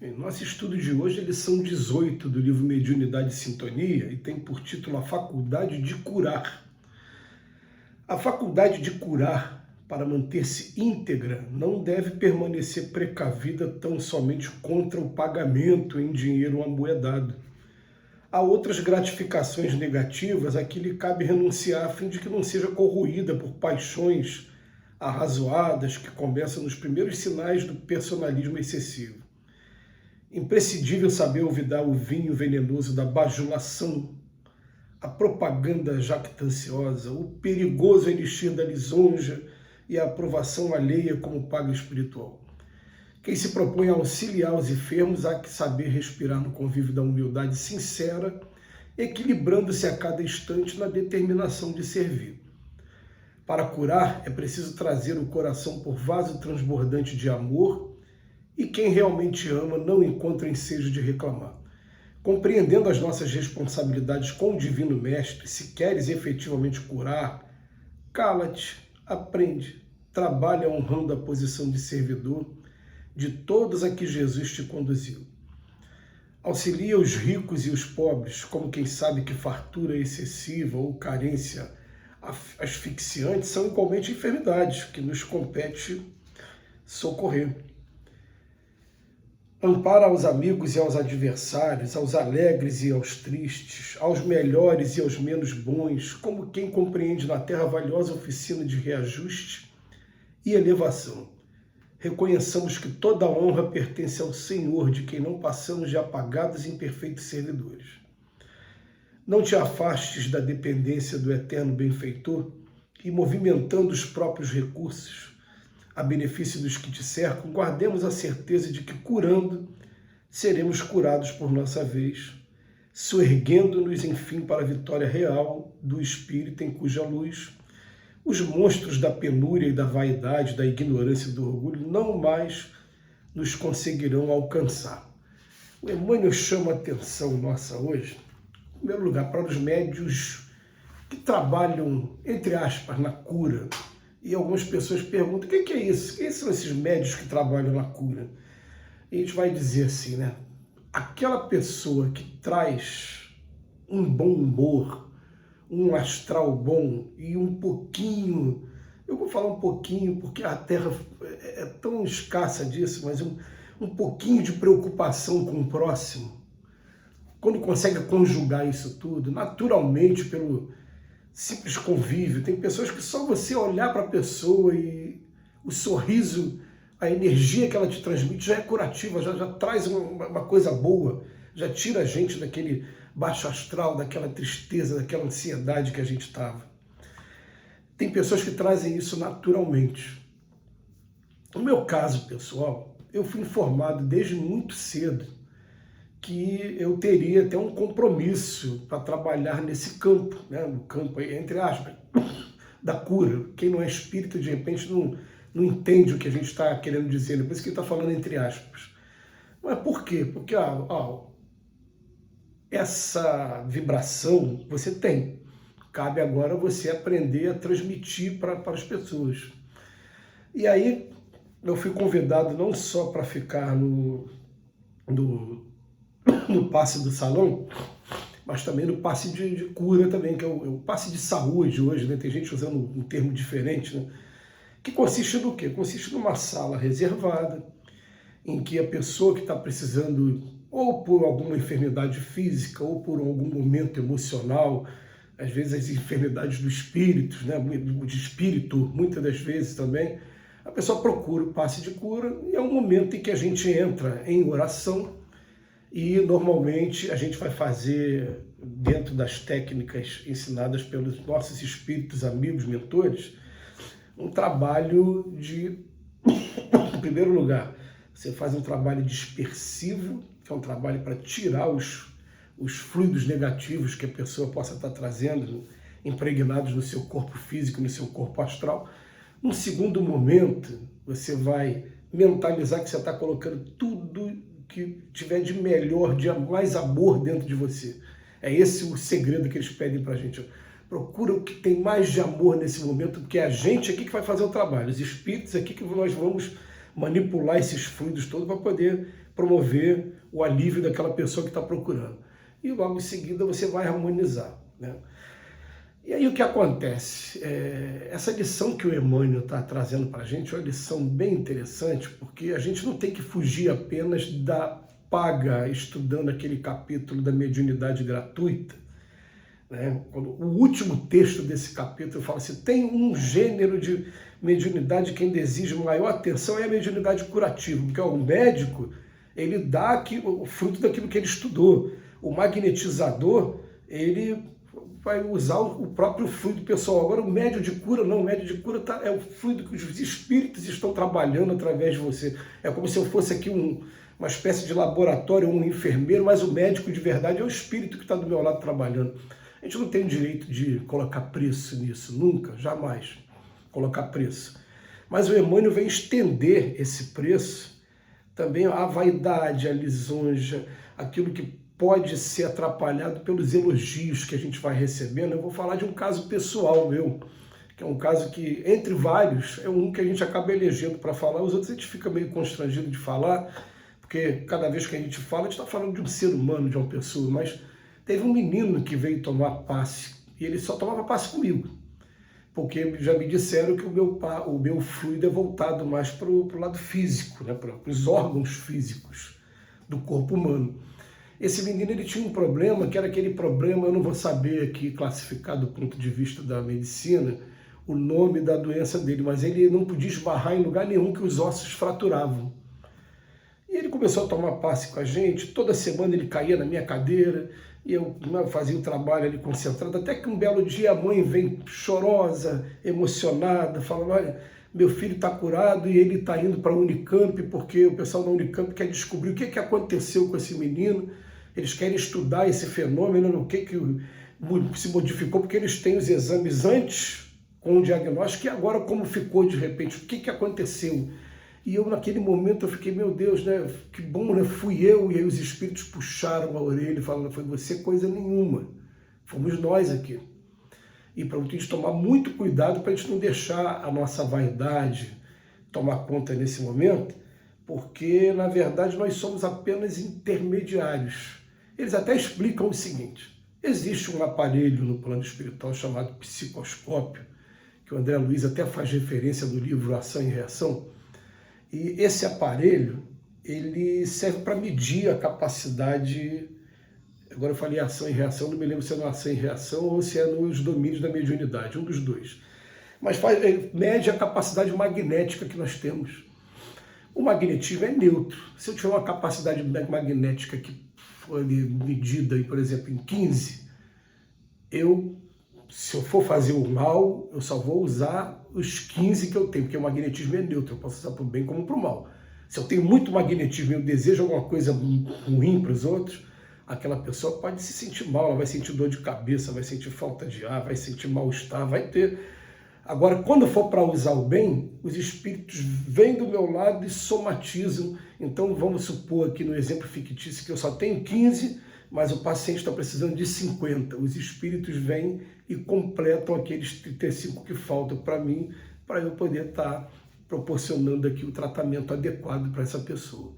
Em nosso estudo de hoje, lição 18 do livro Mediunidade e Sintonia, e tem por título A Faculdade de Curar. A faculdade de curar, para manter-se íntegra, não deve permanecer precavida tão somente contra o pagamento em dinheiro amoedado. Há outras gratificações negativas a que lhe cabe renunciar a fim de que não seja corroída por paixões arrazoadas que começam nos primeiros sinais do personalismo excessivo. Imprescindível saber olvidar o vinho venenoso da bajulação, a propaganda jactanciosa, o perigoso elixir da lisonja e a aprovação alheia como paga espiritual. Quem se propõe a auxiliar os enfermos há que saber respirar no convívio da humildade sincera, equilibrando-se a cada instante na determinação de servir. Para curar, é preciso trazer o coração por vaso transbordante de amor, e quem realmente ama não encontra ensejo de reclamar. Compreendendo as nossas responsabilidades com o Divino Mestre, se queres efetivamente curar, cala-te, aprende, trabalha honrando a posição de servidor de todos a que Jesus te conduziu. Auxilia os ricos e os pobres, como quem sabe que fartura excessiva ou carência asfixiante são igualmente enfermidades que nos compete socorrer. Ampara aos amigos e aos adversários, aos alegres e aos tristes, aos melhores e aos menos bons, como quem compreende na terra a valiosa oficina de reajuste e elevação. Reconheçamos que toda a honra pertence ao Senhor, de quem não passamos de apagados e imperfeitos servidores. Não te afastes da dependência do eterno benfeitor e, movimentando os próprios recursos, a benefício dos que te cercam, guardemos a certeza de que, curando, seremos curados por nossa vez, soerguendo-nos, enfim, para a vitória real do Espírito em cuja luz os monstros da penúria e da vaidade, da ignorância e do orgulho não mais nos conseguirão alcançar. O Emmanuel chama a atenção nossa hoje, em primeiro lugar, para os médiuns que trabalham, entre aspas, na cura. E algumas pessoas perguntam, o que é isso? Quem são esses médiuns que trabalham na cura? E a gente vai dizer assim, né? Aquela pessoa que traz um bom humor, um astral bom e um pouquinho, eu vou falar um pouquinho porque a Terra é tão escassa disso, mas um pouquinho de preocupação com o próximo, quando consegue conjugar isso tudo, naturalmente, pelo simples convívio. Tem pessoas que só você olhar para a pessoa e o sorriso, a energia que ela te transmite já é curativa, já traz uma coisa boa, já tira a gente daquele baixo astral, daquela tristeza, daquela ansiedade que a gente estava. Tem pessoas que trazem isso naturalmente. No meu caso, pessoal, eu fui informado desde muito cedo que eu teria até um compromisso para trabalhar nesse campo, né? No campo, entre aspas, da cura. Quem não é espírita, de repente, não entende o que a gente está querendo dizer, por isso que ele está falando entre aspas. Mas por quê? Porque essa vibração você tem. Cabe agora você aprender a transmitir para as pessoas. E aí eu fui convidado não só para ficar no passe do salão, mas também no passe de cura também, que é o passe de saúde hoje, né? Tem gente usando um termo diferente, né? Que consiste no quê? Consiste numa sala reservada, em que a pessoa que está precisando, ou por alguma enfermidade física, ou por algum momento emocional, às vezes as enfermidades do espírito, né? De espírito, muitas das vezes também, a pessoa procura o passe de cura, e é um momento em que a gente entra em oração, e normalmente a gente vai fazer, dentro das técnicas ensinadas pelos nossos espíritos, amigos, mentores, um trabalho de, em primeiro lugar, você faz um trabalho dispersivo, que é um trabalho para tirar os fluidos negativos que a pessoa possa estar trazendo, impregnados no seu corpo físico, no seu corpo astral. Num segundo momento, você vai mentalizar que você está colocando tudo que tiver de melhor, de mais amor dentro de você. É esse o segredo que eles pedem para a gente. Procura o que tem mais de amor nesse momento, porque é a gente aqui que vai fazer o trabalho, os espíritos aqui que nós vamos manipular esses fluidos todos para poder promover o alívio daquela pessoa que está procurando. E logo em seguida você vai harmonizar, né? E aí o que acontece? Essa lição que o Emmanuel está trazendo para a gente é uma lição bem interessante, porque a gente não tem que fugir apenas da paga estudando aquele capítulo da mediunidade gratuita, né? O último texto desse capítulo fala assim, tem um gênero de mediunidade que ainda exige maior atenção, é a mediunidade curativa, porque o médico, ele dá aqui, o fruto daquilo que ele estudou. O magnetizador, ele vai usar o próprio fluido pessoal. Agora, o médio de cura, não, o médio de cura é o fluido que os espíritos estão trabalhando através de você. É como se eu fosse aqui uma espécie de laboratório, um enfermeiro, mas o médico de verdade é o espírito que está do meu lado trabalhando. A gente não tem o direito de colocar preço nisso, nunca, jamais colocar preço. Mas o Emmanuel vem estender esse preço também à vaidade, à lisonja, aquilo que pode ser atrapalhado pelos elogios que a gente vai recebendo. Eu vou falar de um caso pessoal meu, que é um caso que, entre vários, é um que a gente acaba elegendo para falar, os outros a gente fica meio constrangido de falar, porque cada vez que a gente fala, a gente está falando de um ser humano, de uma pessoa, mas teve um menino que veio tomar passe, e ele só tomava passe comigo, porque já me disseram que o meu fluido é voltado mais para o lado físico, né, para os órgãos físicos do corpo humano. Esse menino ele tinha um problema, que era aquele problema, eu não vou saber aqui classificar do ponto de vista da medicina, o nome da doença dele, mas ele não podia esbarrar em lugar nenhum que os ossos fraturavam. E ele começou a tomar passe com a gente, toda semana ele caía na minha cadeira, e eu fazia o trabalho ali concentrado, até que um belo dia a mãe vem chorosa, emocionada, falando, olha, meu filho está curado e ele está indo para a Unicamp, porque o pessoal da Unicamp quer descobrir o que aconteceu com esse menino, eles querem estudar esse fenômeno, o que se modificou, porque eles têm os exames antes com o diagnóstico e agora como ficou de repente, o que aconteceu. E eu naquele momento eu fiquei, meu Deus, né, que bom, né, fui eu, e aí os espíritos puxaram a orelha e falaram, foi você coisa nenhuma, fomos nós aqui. E para a gente tomar muito cuidado para a gente não deixar a nossa vaidade tomar conta nesse momento, porque na verdade nós somos apenas intermediários. Eles até explicam o seguinte, existe um aparelho no plano espiritual chamado psicoscópio, que o André Luiz até faz referência no livro Ação e Reação, e esse aparelho, ele serve para medir a capacidade, agora eu falei ação e reação, não me lembro se é no ação e reação ou se é nos domínios da mediunidade, um dos dois. Mas mede a capacidade magnética que nós temos. O magnetismo é neutro. Se eu tiver uma capacidade magnética que for medida, por exemplo, em 15, se eu for fazer o mal, eu só vou usar os 15 que eu tenho, porque o magnetismo é neutro, eu posso usar para o bem como para o mal. Se eu tenho muito magnetismo e eu desejo alguma coisa ruim para os outros, aquela pessoa pode se sentir mal, ela vai sentir dor de cabeça, vai sentir falta de ar, vai sentir mal-estar, vai ter. Agora, quando for para usar o bem, os espíritos vêm do meu lado e somatizam. Então, vamos supor aqui no exemplo fictício que eu só tenho 15, mas o paciente está precisando de 50. Os espíritos vêm e completam aqueles 35 que faltam para mim, para eu poder estar proporcionando aqui o tratamento adequado para essa pessoa.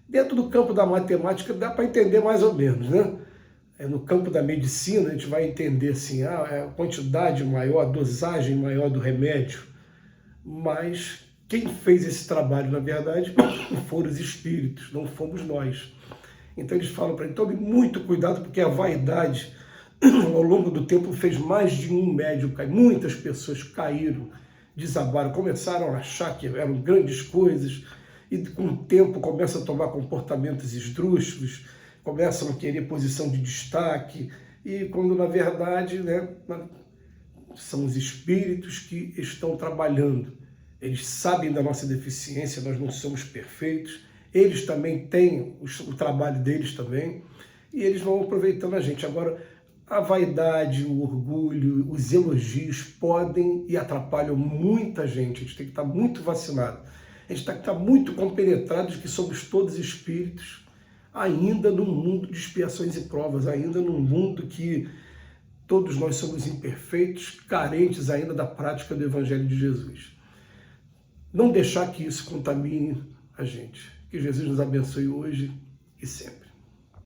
Dentro do campo da matemática dá para entender mais ou menos, né? No campo da medicina a gente vai entender assim, a quantidade maior, a dosagem maior do remédio, mas quem fez esse trabalho, na verdade, foram os espíritos, não fomos nós. Então eles falam para ele, tome muito cuidado, porque a vaidade, ao longo do tempo, fez mais de um médium cair. Muitas pessoas caíram, desabaram, começaram a achar que eram grandes coisas, e com o tempo começam a tomar comportamentos esdrúxulos, começam a querer posição de destaque, e quando na verdade, né, são os espíritos que estão trabalhando. Eles sabem da nossa deficiência, nós não somos perfeitos, eles também têm o trabalho deles também, e eles vão aproveitando a gente. Agora, a vaidade, o orgulho, os elogios podem e atrapalham muita gente. A gente tem que estar muito vacinado. A gente tem que estar muito compenetrado de que somos todos espíritos, ainda num mundo de expiações e provas, ainda num mundo que todos nós somos imperfeitos, carentes ainda da prática do Evangelho de Jesus. não deixar que isso contamine a gente. Que Jesus nos abençoe hoje e sempre.